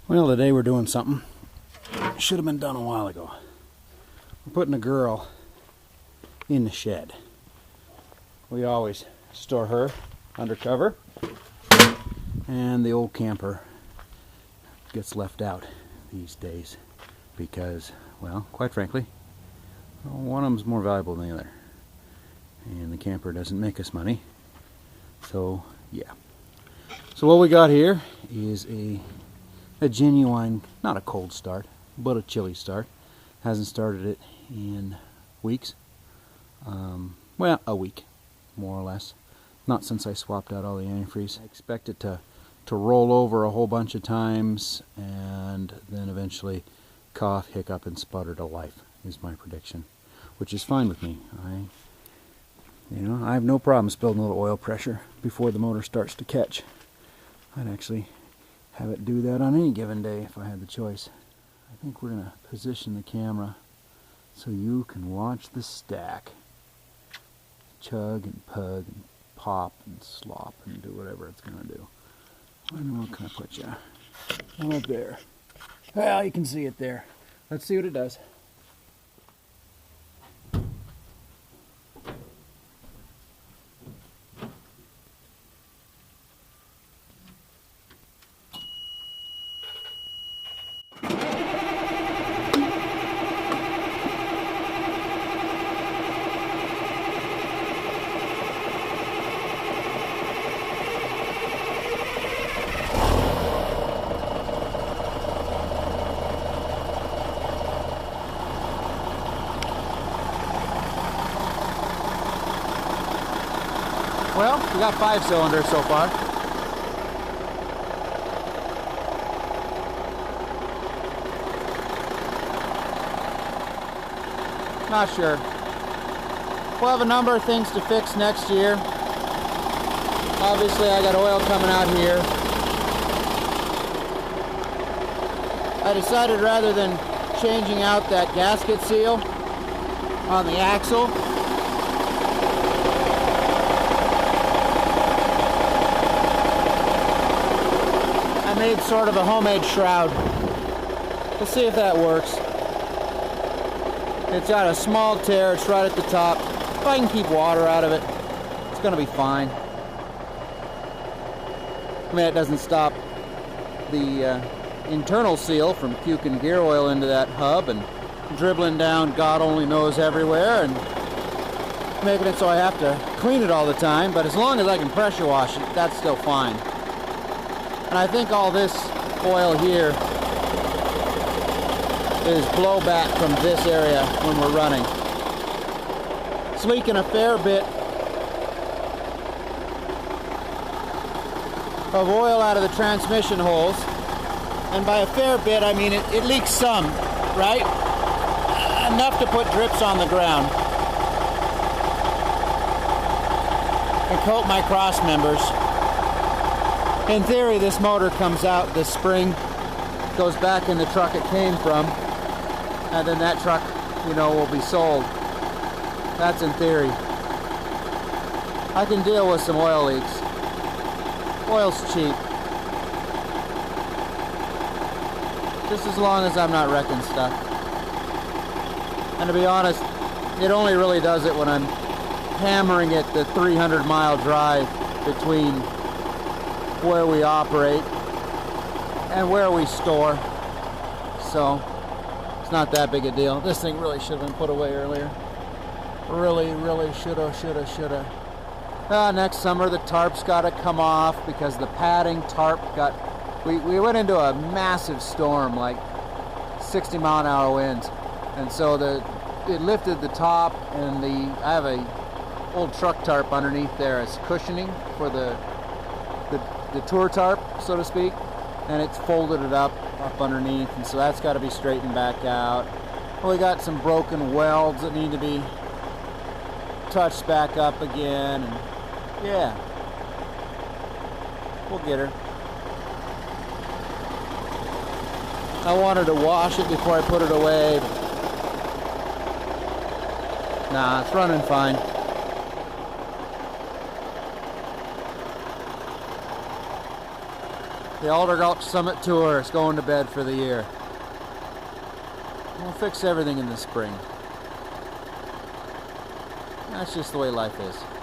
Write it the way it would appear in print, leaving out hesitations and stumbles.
Well, today we're doing something. Should have been done a while ago. We're putting a girl in the shed. We always store her under cover, and the old camper gets left out these days because, well, quite frankly, one of them's more valuable than the other, and the camper doesn't make us money. So yeah. So what we got here is a genuine, not a cold start, but a chilly start. Hasn't started it in weeks. Well, a week, more or less. Not since I swapped out all the antifreeze. I expect it to roll over a whole bunch of times and then eventually cough, hiccup, and sputter to life is my prediction, which is fine with me. I have no problem spilling a little oil pressure before the motor starts to catch. I'd actually have it do that on any given day if I had the choice. I think we're going to position the camera so you can watch the stack chug and pug and pop and slop and do whatever it's going to do. What can I put you? How about there? Well, you can see it there. Let's see what it does. Well, we got 5 cylinders so far. Not sure. We'll have a number of things to fix next year. Obviously, I got oil coming out here. I decided rather than changing out that gasket seal on the axle, I made sort of a homemade shroud. We'll see if that works. It's got a small tear, it's right at the top. If I can keep water out of it, it's gonna be fine. I mean, it doesn't stop the internal seal from puking gear oil into that hub and dribbling down God only knows everywhere and making it so I have to clean it all the time, but as long as I can pressure wash it, that's still fine. And I think all this oil here is blowback from this area when we're running. It's leaking a fair bit of oil out of the transmission holes. And by a fair bit, I mean it leaks some, right? Enough to put drips on the ground. And coat my cross members. In theory, this motor comes out, this spring goes back in the truck it came from, and then that truck, will be sold. That's in theory. I can deal with some oil leaks. Oil's cheap. Just as long as I'm not wrecking stuff. And to be honest, it only really does it when I'm hammering it the 300-mile drive between where we operate and where we store, so it's not that big a deal. This thing really should have been put away earlier. Really shoulda. Next summer the tarp's got to come off because the padding tarp got. We went into a massive storm, like 60-mile-an-hour winds, and so it lifted the top, and I have a old truck tarp underneath there as cushioning for the tour tarp, so to speak, and it's folded it up underneath, and so that's got to be straightened back out. We got some broken welds that need to be touched back up again, and yeah, we'll get her. I wanted to wash it before I put it away, but nah, it's running fine. The Alder Gulch Summit Tour is going to bed for the year. We'll fix everything in the spring. That's just the way life is.